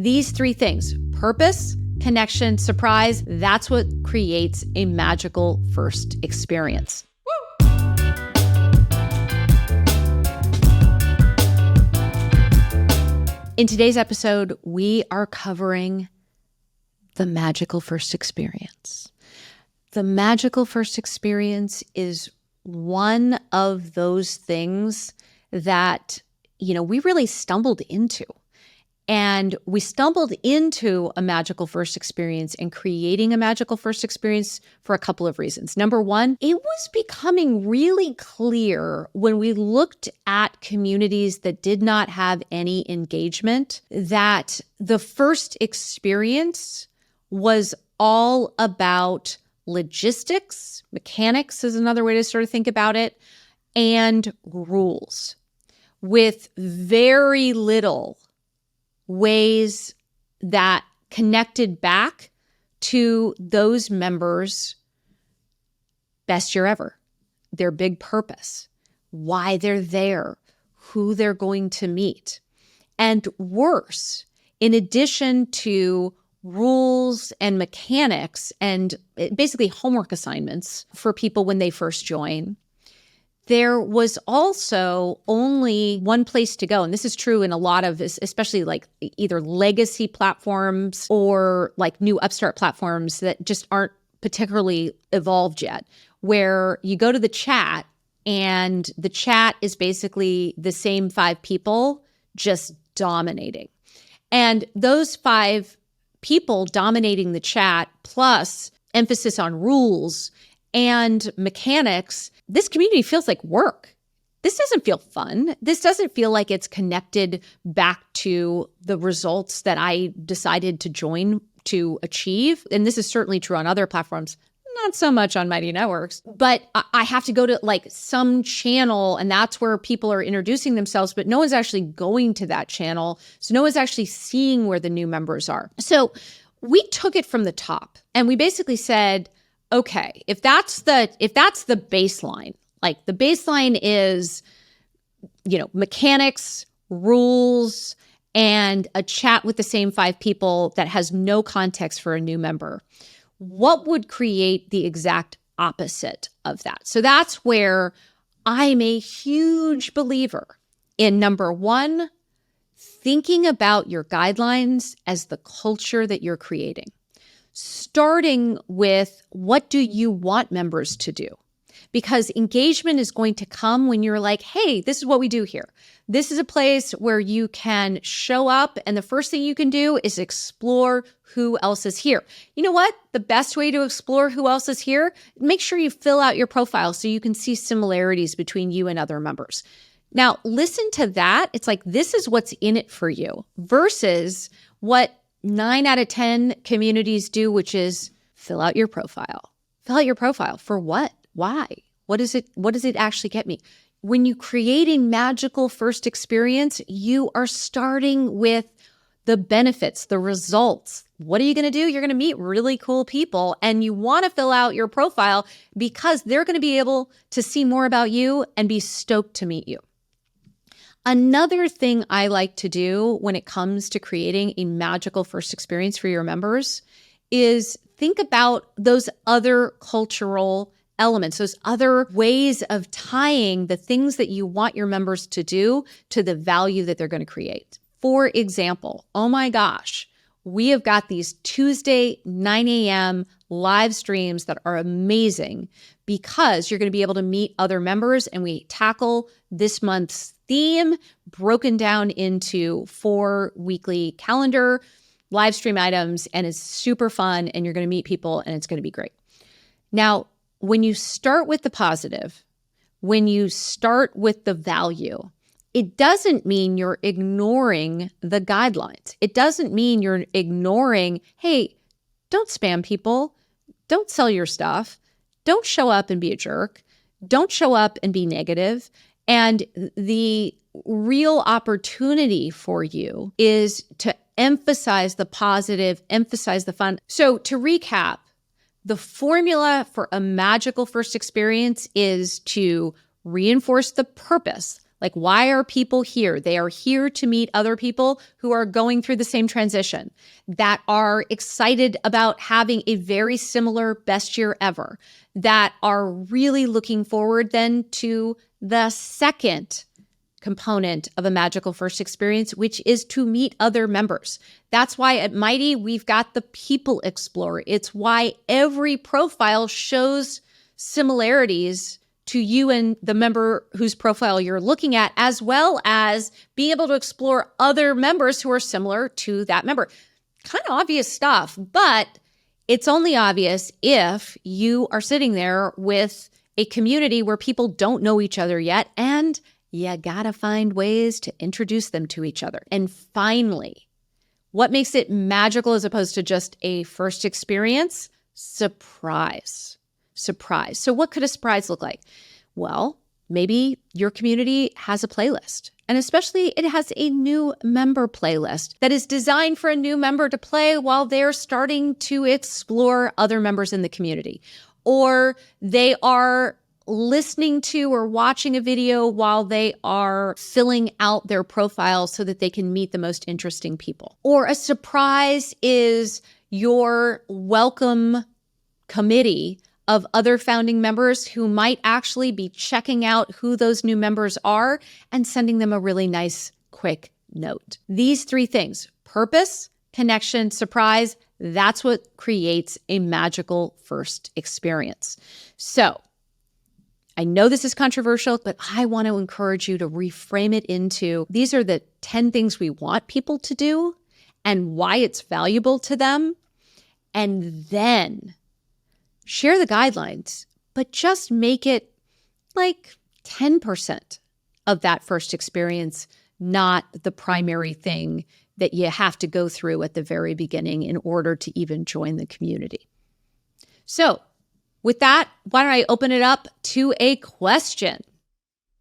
These three things: purpose, connection, surprise. That's what creates a magical first experience. In today's episode, we are covering the magical first experience. The magical first experience is one of those things that, we really stumbled into. And we stumbled into a magical first experience and creating a magical first experience for a couple of reasons. Number one, it was becoming really clear when we looked at communities that did not have any engagement that the first experience was all about logistics, mechanics is another way to sort of think about it, and rules, with very little ways that connected back to those members' best year ever, their big purpose, why they're there, who they're going to meet. And worse, in addition to rules and mechanics and basically homework assignments for people when they first join, there was also only one place to go. And this is true in a lot of, especially like either legacy platforms or like new upstart platforms that just aren't particularly evolved yet, where you go to the chat and the chat is basically the same 5 people just dominating. And those 5 people dominating the chat plus emphasis on rules and mechanics, this community feels like work. This doesn't feel fun. This doesn't feel like it's connected back to the results that I decided to join to achieve. And this is certainly true on other platforms, not so much on Mighty Networks. But I have to go to like some channel, and that's where people are introducing themselves, but no one's actually going to that channel. So no one's actually seeing where the new members are. So we took it from the top and we basically said, okay, if that's the baseline, like the baseline is, mechanics, rules, and a chat with the same 5 people that has no context for a new member, what would create the exact opposite of that? So that's where I'm a huge believer in, number one, thinking about your guidelines as the culture that you're creating. Starting with, what do you want members to do? Because engagement is going to come when you're like, hey, this is what we do here. This is a place where you can show up, and the first thing you can do is explore who else is here. You know what? The best way to explore who else is here, make sure you fill out your profile so you can see similarities between you and other members. Now, listen to that. It's like, this is what's in it for you versus what 9 out of 10 communities do, which is fill out your profile. Fill out your profile for what? Why? What does it actually get me? When you create a magical first experience, you are starting with the benefits, the results. What are you going to do? You're going to meet really cool people, and you want to fill out your profile because they're going to be able to see more about you and be stoked to meet you. Another thing I like to do when it comes to creating a magical first experience for your members is think about those other cultural elements, those other ways of tying the things that you want your members to do to the value that they're going to create. For example, oh my gosh, we have got these Tuesday 9 a.m. live streams that are amazing because you're going to be able to meet other members, and we tackle this month's theme broken down into 4 weekly calendar live stream items, and it's super fun, and you're going to meet people, and it's going to be great. Now, when you start with the positive, when you start with the value, it doesn't mean you're ignoring the guidelines. It doesn't mean you're ignoring, hey, don't spam people, don't sell your stuff, don't show up and be a jerk, don't show up and be negative. And the real opportunity for you is to emphasize the positive, emphasize the fun. So to recap, the formula for a magical first experience is to reinforce the purpose, Like, why are people here? They are here to meet other people who are going through the same transition, that are excited about having a very similar best year ever, that are really looking forward then to the second component of a magical first experience, which is to meet other members. That's why at Mighty, we've got the People Explorer. It's why every profile shows similarities to you and the member whose profile you're looking at, as well as being able to explore other members who are similar to that member. Kind of obvious stuff, but it's only obvious if you are sitting there with a community where people don't know each other yet, and you gotta find ways to introduce them to each other. And finally, what makes it magical as opposed to just a first experience? Surprise. Surprise. So what could a surprise look like? Well, maybe your community has a playlist, and especially it has a new member playlist that is designed for a new member to play while they're starting to explore other members in the community. Or they are listening to or watching a video while they are filling out their profile so that they can meet the most interesting people. Or a surprise is your welcome committee of other founding members who might actually be checking out who those new members are and sending them a really nice, quick note. These three things: purpose, connection, surprise, that's what creates a magical first experience. So, I know this is controversial, but I want to encourage you to reframe it into, these are the 10 things we want people to do and why it's valuable to them. And then share the guidelines, but just make it like 10% of that first experience, not the primary thing that you have to go through at the very beginning in order to even join the community. So, with that, why don't I open it up to a question?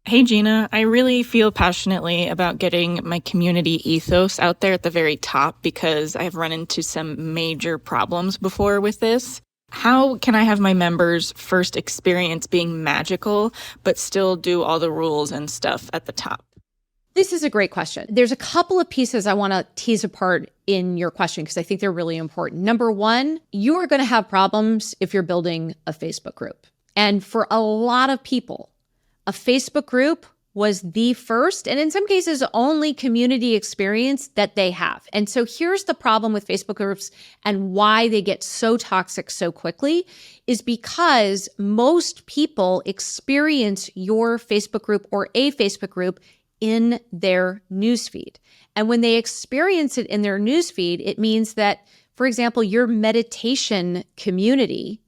Hey, Gina, I really feel passionately about getting my community ethos out there at the very top because I've run into some major problems before with this. How can I have my members' first experience being magical, but still do all the rules and stuff at the top? This is a great question. There's a couple of pieces I want to tease apart in your question because I think they're really important. Number one, you are going to have problems if you're building a Facebook group. And for a lot of people, a Facebook group was the first, and in some cases, only community experience that they have. And so here's the problem with Facebook groups and why they get so toxic so quickly is because most people experience your Facebook group or a Facebook group in their newsfeed. And when they experience it in their newsfeed, it means that, for example, your meditation community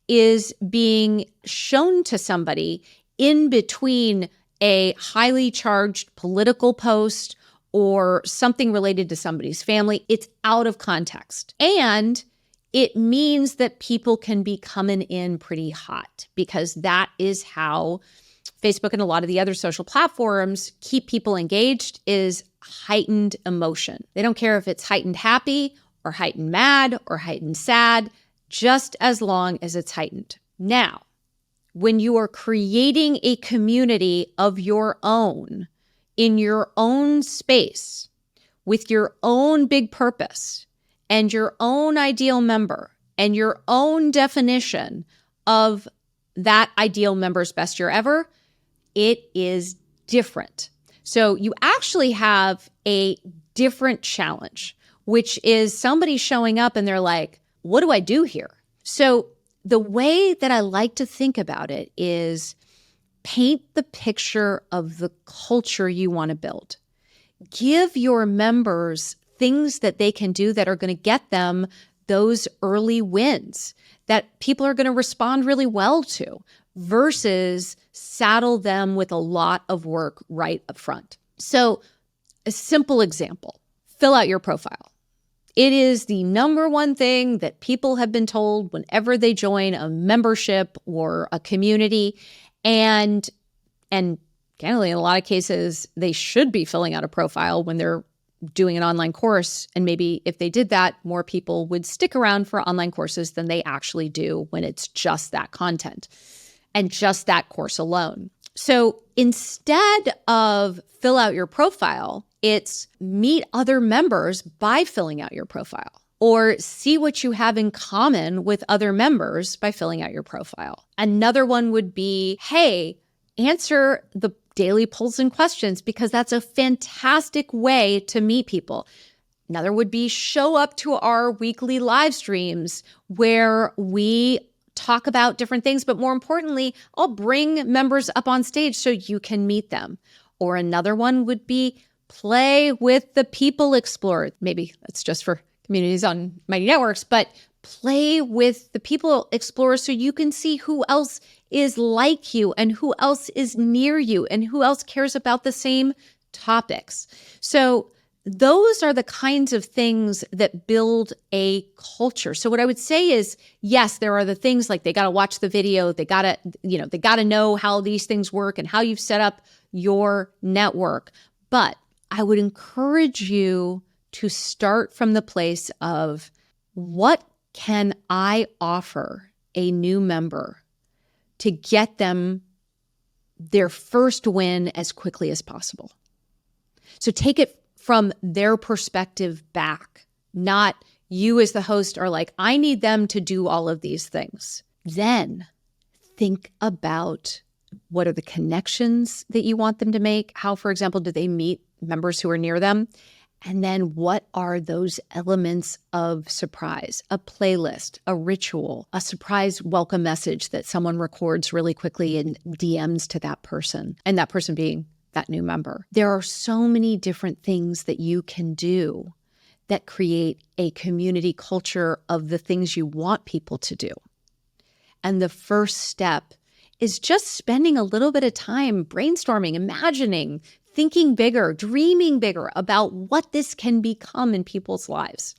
is being shown to somebody in between a highly charged political post or something related to somebody's family. It's out of context. And it means that people can be coming in pretty hot because that is how Facebook and a lot of the other social platforms keep people engaged, is heightened emotion. They don't care if it's heightened happy or heightened mad or heightened sad, just as long as it's heightened. Now, when you are creating a community of your own in your own space with your own big purpose and your own ideal member and your own definition of that ideal member's best year ever, it is different. So you actually have a different challenge, which is somebody showing up and they're like, what do I do here? So the way that I like to think about it is paint the picture of the culture you want to build. Give your members things that they can do that are going to get them those early wins that people are going to respond really well to, versus saddle them with a lot of work right up front. So a simple example, fill out your profile. It is the number one thing that people have been told whenever they join a membership or a community. And candidly, in a lot of cases, they should be filling out a profile when they're doing an online course. And maybe if they did that, more people would stick around for online courses than they actually do when it's just that content and just that course alone. So instead of fill out your profile, it's meet other members by filling out your profile, or see what you have in common with other members by filling out your profile. Another one would be, hey, answer the daily polls and questions, because that's a fantastic way to meet people. Another would be show up to our weekly live streams where we talk about different things, but more importantly, I'll bring members up on stage so you can meet them. Or another one would be play with the People Explorer. Maybe that's just for communities on Mighty Networks, but play with the People Explorer so you can see who else is like you and who else is near you and who else cares about the same topics. So those are the kinds of things that build a culture. So what I would say is, yes, there are the things like they got to watch the video. They got to know how these things work and how you've set up your network. But I would encourage you to start from the place of, what can I offer a new member to get them their first win as quickly as possible? So take it from their perspective back, not you as the host are like, I need them to do all of these things. Then think about, what are the connections that you want them to make? How, for example, do they meet members who are near them? And then what are those elements of surprise? A playlist, a ritual, a surprise welcome message that someone records really quickly and DMs to that person, and that person being that new member. There are so many different things that you can do that create a community culture of the things you want people to do. And the first step is just spending a little bit of time brainstorming, imagining, thinking bigger, dreaming bigger about what this can become in people's lives.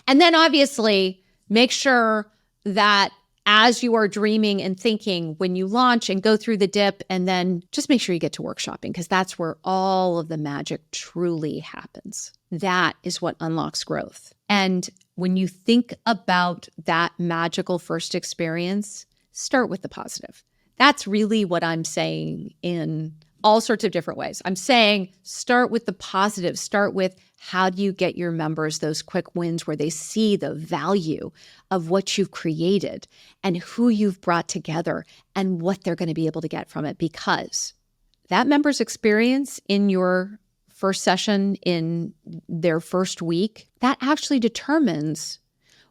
And then obviously make sure that as you are dreaming and thinking, when you launch and go through the dip, and then just make sure you get to workshopping, because that's where all of the magic truly happens. That is what unlocks growth. And when you think about that magical first experience, start with the positive. That's really what I'm saying in all sorts of different ways. I'm saying start with the positive. Start with, how do you get your members those quick wins where they see the value of what you've created and who you've brought together and what they're going to be able to get from it? Because that member's experience in your first session, in their first week, that actually determines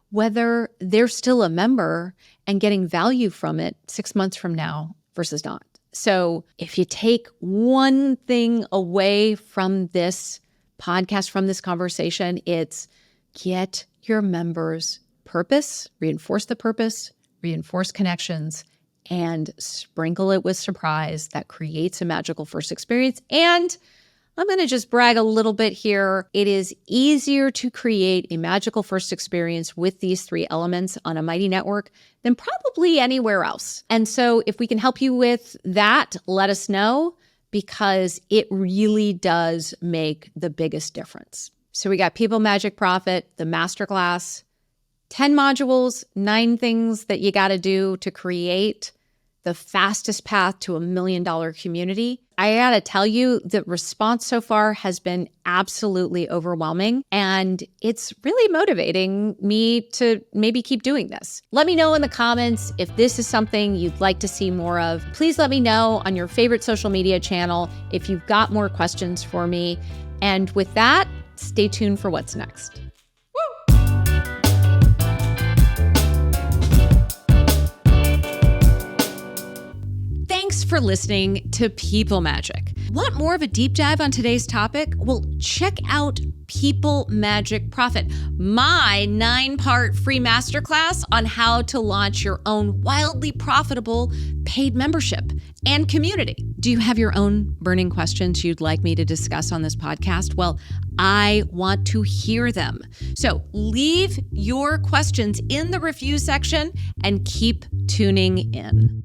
whether they're still a member and getting value from it 6 months from now versus not. So if you take one thing away from this podcast, from this conversation, it's get your members purpose, reinforce the purpose, reinforce connections, and sprinkle it with surprise that creates a magical first experience. And I'm going to just brag a little bit here. It is easier to create a magical first experience with these three elements on a Mighty network than probably anywhere else. And so if we can help you with that, let us know, because it really does make the biggest difference. So we got People Magic Profit, the masterclass, 10 modules, 9 things that you got to do to create the fastest path to $1 million community. I gotta tell you, the response so far has been absolutely overwhelming, and it's really motivating me to maybe keep doing this. Let me know in the comments if this is something you'd like to see more of. Please let me know on your favorite social media channel if you've got more questions for me. And with that, stay tuned for what's next. Thanks for listening to People Magic. Want more of a deep dive on today's topic? Well, check out People Magic Profit, my 9-part free masterclass on how to launch your own wildly profitable paid membership and community. Do you have your own burning questions you'd like me to discuss on this podcast? Well, I want to hear them. So leave your questions in the review section and keep tuning in.